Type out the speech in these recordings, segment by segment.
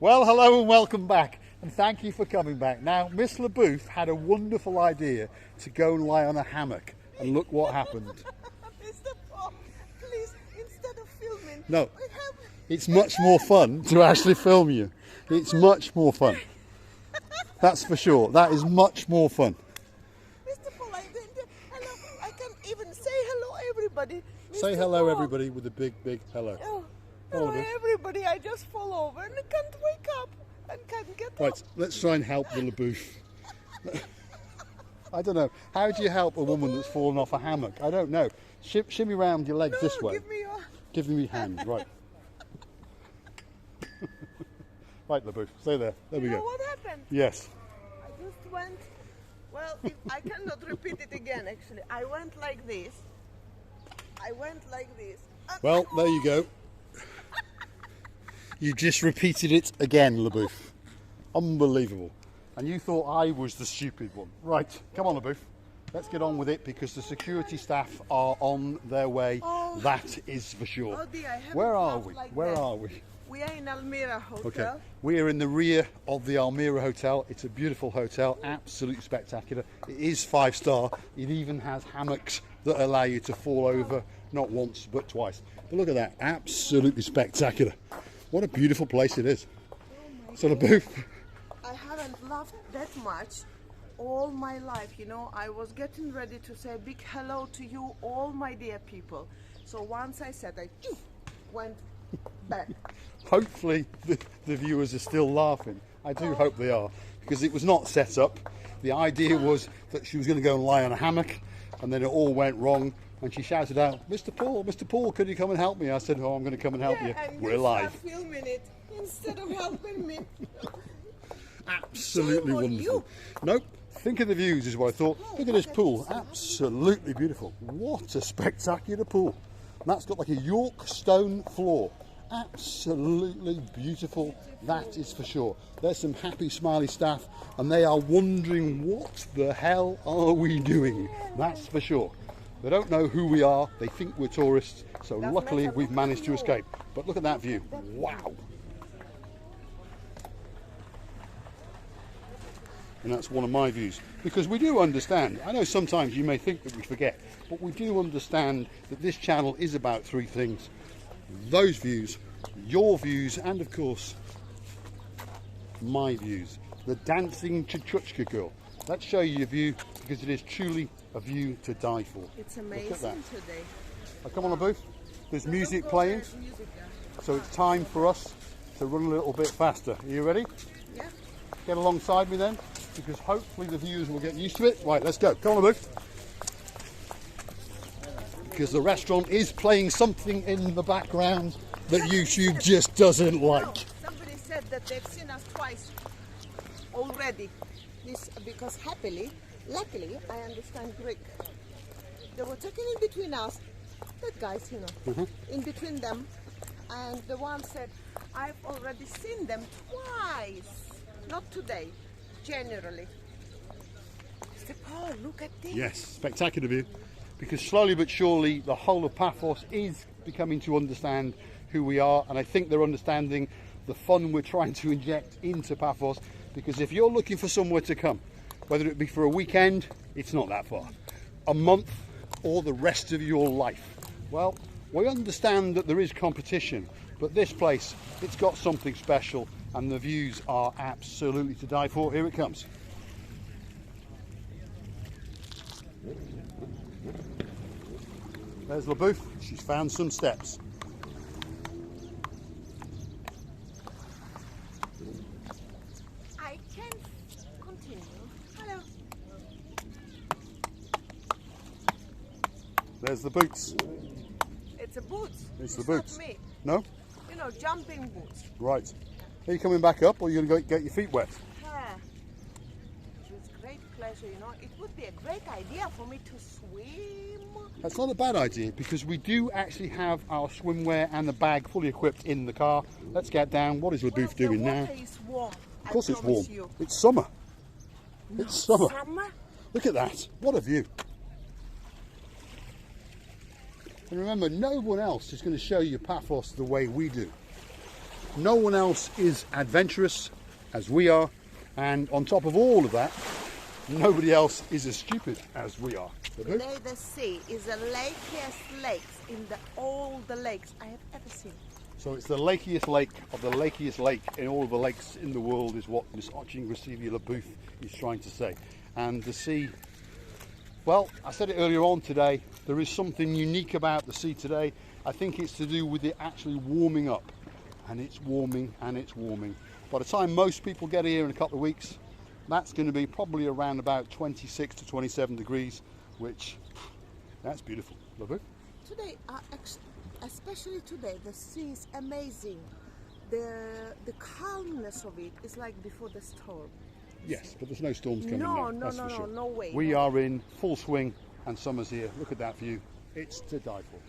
Well, hello and welcome back, and thank you for coming back. Now, Miss Lubufffff had a wonderful idea to go and lie on a hammock, and look what happened. Mr. Paul, please, instead of filming... No, it's much more fun to actually film you. It's much more fun. That's for sure. That is much more fun. Mr. Paul, hello, I can't even say hello, everybody. Say hello, everybody, with a big, big hello. Oh, hello, everybody. I just fall over and I can't wake up and can't get up. Right, let's try and help the Lubufffff. I don't know. How do you help a woman that's fallen off a hammock? I don't know. Shimmy round your legs this way. Give me your hand, right. Right, Lubufffff, stay there. There we go. You know what happened? Yes. I just went, well, I cannot repeat it again, actually. I went like this. Well, there you go. You just repeated it again, Lubufffff. Unbelievable. And you thought I was the stupid one. Right, come on, Lubufffff. Let's get on with it because the security staff are on their way. Oh. That is for sure. Oh dear, where are we? Where are we? We are in Almira Hotel. Okay, we are in the rear of the Almira Hotel. It's a beautiful hotel, absolutely spectacular. It is 5-star. It even has hammocks that allow you to fall over, not once but twice. But look at that, absolutely spectacular. What a beautiful place it is. Oh So Lubufffff, I haven't laughed that much all my life, you know. I was getting ready to say a big hello to you, all my dear people. So once I said, I went back. hopefully the viewers are still laughing. I do hope they are, because it was not set up. The idea was that she was going to go and lie on a hammock, and then it all went wrong, and she shouted out, Mr. Paul, could you come and help me? I said, oh, I'm going to come and help you. And we're live. Filming it instead of helping me. Absolutely wonderful. Nope. Think of the views is what I thought. Look at this pool. Absolutely beautiful. What a spectacular pool. And that's got like a York stone floor. Absolutely beautiful. That is for sure. There's some happy, smiley staff, and they are wondering what the hell are we doing? That's for sure. They don't know who we are. They think we're tourists. So luckily we've managed to escape. But look at that view. Wow. And that's one of my views, because we do understand, I know sometimes you may think that we forget, but we do understand that this channel is about three things: those views, your views, and of course my views. The dancing Chuchuchka girl. Let's show you a view, because it is truly a view to die for. It's amazing today. Oh, come on, Lubufffff. There's music playing, so it's time for us to run a little bit faster. Are you ready? Yeah. Get alongside me then, because hopefully the viewers will get used to it. Right, let's go. Come on, Lubufffff. Because the restaurant is playing something in the background that YouTube just doesn't like. No, somebody said that they've seen us twice already. This because luckily, I understand Greek. They were talking in between us, that guys, you know, in between them, and the one said, I've already seen them twice. Not today, generally. Mr. Paul, look at this. Yes, spectacular view. Because slowly but surely the whole of Paphos is becoming to understand who we are, and I think they're understanding the fun we're trying to inject into Paphos. Because if you're looking for somewhere to come, whether it be for a weekend, it's not that far, a month, or the rest of your life, well, we understand that there is competition, but this place, it's got something special, and the views are absolutely to die for. Here it comes. There's Lubufffff. She's found some steps. I can continue. Hello. There's the boots. It's a boots. It's the boots. Not me. No? You know, jumping boots. Right. Are you coming back up, or are you going to go get your feet wet? Yeah. With great pleasure, you know. It would be a great idea for me to swim. That's not a bad idea, because we do actually have our swimwear and the bag fully equipped in the car. Let's get down. What is Lubufffff doing now? Is warm. Of course it's warm. You. It's summer. No, it's summer. Summer? Look at that. What a view. And remember, no one else is going to show you Paphos the way we do. No one else is adventurous as we are, and on top of all of that, nobody else is as stupid as we are. The sea is the lakiest lakes in all the lakes I have ever seen. So it's the lakiest lake of the lakiest lake in all of the lakes in the world is what Miss Lubufffff is trying to say. And the sea, well, I said it earlier on today, there is something unique about the sea today. I think it's to do with it actually warming up, and it's warming and it's warming. By the time most people get here in a couple of weeks, that's going to be probably around about 26 to 27 degrees, which, that's beautiful. Lubufffff? Today, especially today, the sea is amazing. The calmness of it is like before the storm. Yes, but there's no storms coming now. No way. We are in full swing and summer's here. Look at that view. It's to die for.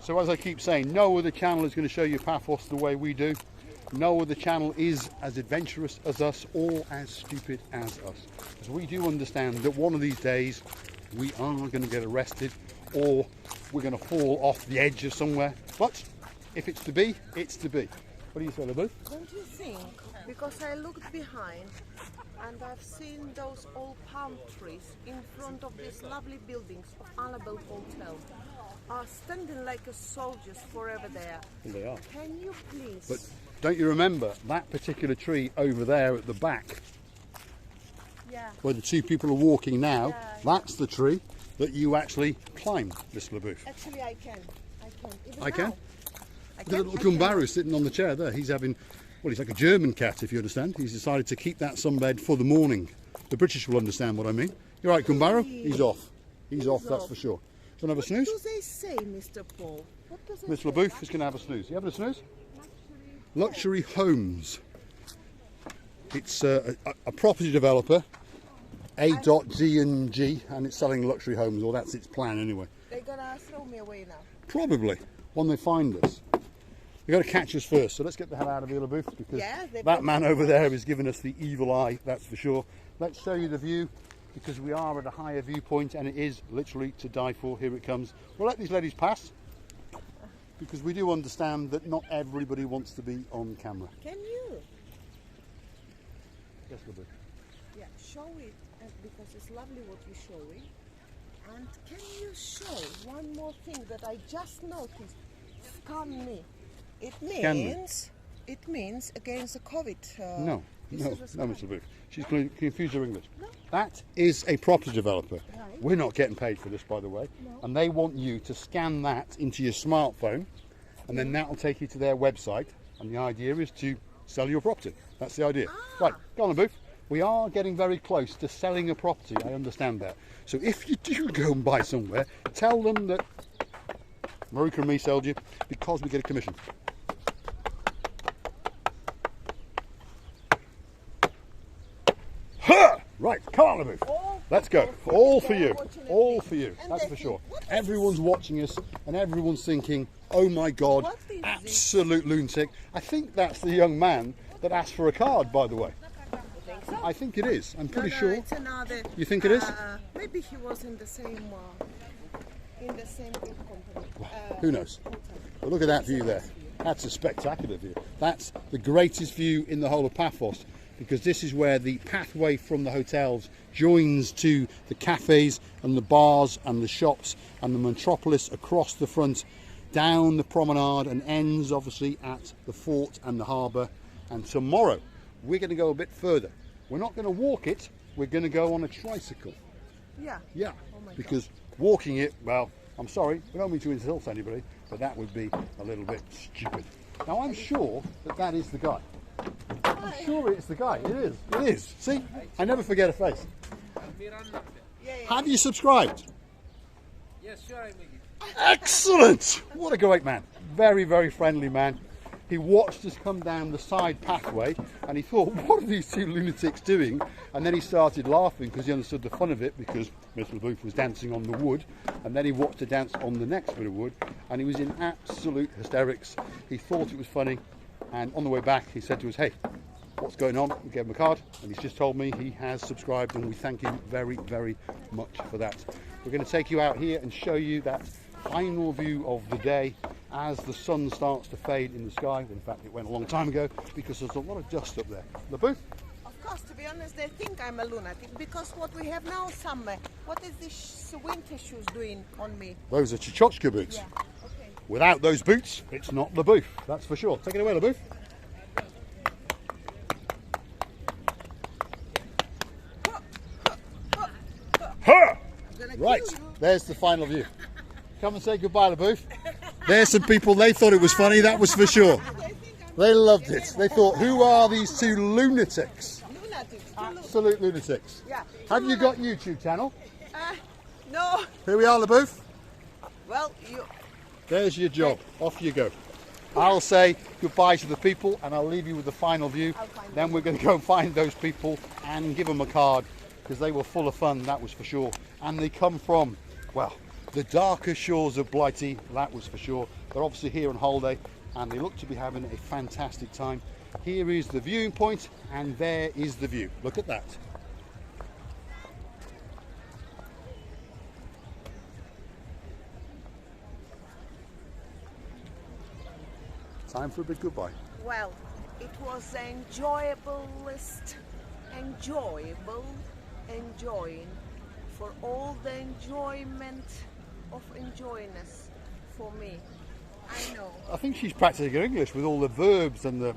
So as I keep saying, no other channel is going to show you Paphos the way we do. No other channel is as adventurous as us or as stupid as us. Because we do understand that one of these days we are going to get arrested or we're going to fall off the edge of somewhere. But if it's to be, it's to be. What do you say, Lubufffff? Don't you think? Because I looked behind and I've seen those old palm trees in front of these lovely buildings of Annabelle Hotel are standing like a soldiers forever there. Well, they are. Can you please? But don't you remember that particular tree over there at the back? Yeah. Where the two people are walking now, that's the tree that you actually climbed, Miss Lubufffff. Actually, I can. Even I can? now. Look at the little Gumbaru sitting on the chair there. He's having, well, he's like a German cat, if you understand. He's decided to keep that sunbed for the morning. The British will understand what I mean. You're right, Gumbaru? He's off. He's off, that's for sure. Do you want to have a snooze? What do they say, Mr. Paul? What does it Miss say? Lubufffff is going to have a snooze. You having a snooze? Luxury Homes. It's a property developer, A.G&G, and it's selling luxury homes, or that's its plan anyway. They're going to throw me away now. Probably, when they find us. They've got to catch us first, so let's get the hell out of here, Lubufffff, because that man over there is giving us the evil eye, that's for sure. Let's show you the view, because we are at a higher viewpoint, and it is literally to die for. Here it comes. We'll let these ladies pass, because we do understand that not everybody wants to be on camera. Can you? Yes, Lubufffff. Yeah, show it, because it's lovely what you're showing. And can you show one more thing that I just noticed? Scan me. It means against the COVID. No, Miss Lubufffff. She's going to confuse her English. No. That is a property developer. Right. We're not getting paid for this, by the way. No. And they want you to scan that into your smartphone, and then that will take you to their website. And the idea is to sell your property. That's the idea. Right, go on, Lubufffff. We are getting very close to selling a property. I understand that. So if you do go and buy somewhere, tell them that Marika and me sold you, because we get a commission. Right, come on, Lubufffff. Let's go. All for you. All for you. That's for sure. Everyone's watching us and everyone's thinking, oh my God, absolute lunatic. I think that's the young man that asked for a card, by the way. I think it is. I'm pretty sure. It's another, you think it is? Maybe he was in the same group company. Who knows? But look at that view there. That's a spectacular view. That's the greatest view in the whole of Paphos, because this is where the pathway from the hotels joins to the cafes and the bars and the shops and the metropolis across the front, down the promenade, and ends obviously at the fort and the harbour. And tomorrow we're going to go a bit further. We're not going to walk it, we're going to go on a tricycle. Yeah. Yeah, oh because walking it, well, I'm sorry, we don't mean to insult anybody, but that would be a little bit stupid. Now I'm sure that that is the guy. I'm sure it's the guy. It is. It is. See? I never forget a face. Have you subscribed? Yes, sure, I make it. Excellent! What a great man. Very, very friendly man. He watched us come down the side pathway and he thought, what are these two lunatics doing? And then he started laughing because he understood the fun of it, because Miss Lubufffff was dancing on the wood, and then he watched her dance on the next bit of wood, and he was in absolute hysterics. He thought it was funny, and on the way back he said to us, hey, what's going on. We gave him a card and he's just told me he has subscribed, and we thank him very, very much for that. We're going to take you out here and show you that final view of the day as the sun starts to fade in the sky. In fact, it went a long time ago because there's a lot of dust up there. Lubufffff? Of course, to be honest, they think I'm a lunatic because what we have now summer. What is this winter shoes doing on me? Those are Chichotchka boots. Yeah, okay. Without those boots, it's not Lubufffff, that's for sure. Take it away, Lubufffff. Right, there's the final view. Come and say goodbye, Lubufffff. There's some people, they thought it was funny, that was for sure. They loved it. They thought, who are these two lunatics? Lunatics. Absolute lunatics. Yeah. Have you got YouTube channel? No. Here we are, Lubufffff. Well, you. There's your job. Off you go. I'll say goodbye to the people and I'll leave you with the final view. Then we're going to go and find those people and give them a card, because they were full of fun, that was for sure. And they come from, well, the darker shores of Blighty, that was for sure. They're obviously here on holiday and they look to be having a fantastic time. Here is the viewing point and there is the view. Look at that. Time for a big goodbye. Well, it was enjoyablest, enjoying for all the enjoyment of enjoyness for me. I know. I think she's practicing her English with all the verbs and the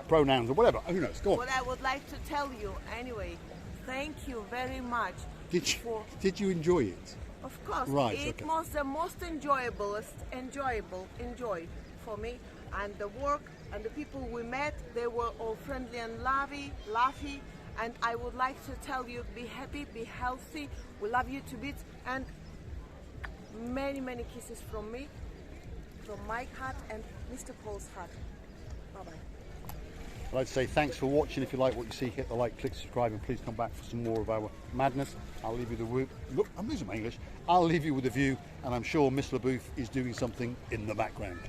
pronouns or whatever. Who knows? Go on. What I would like to tell you anyway, thank you very much. Did you enjoy it? Of course. Right, It okay. was the most enjoy for me, and the work and the people we met, they were all friendly and laughy. And I would like to tell you, be happy, be healthy. We love you to bits, and many, many kisses from me, from my heart and Mr. Paul's heart. Bye-bye. I'd like to say thanks for watching. If you like what you see, hit the like, click subscribe, and please come back for some more of our madness. I'll leave you look, I'm losing my English. I'll leave you with a view, and I'm sure Miss Lubufffff is doing something in the background.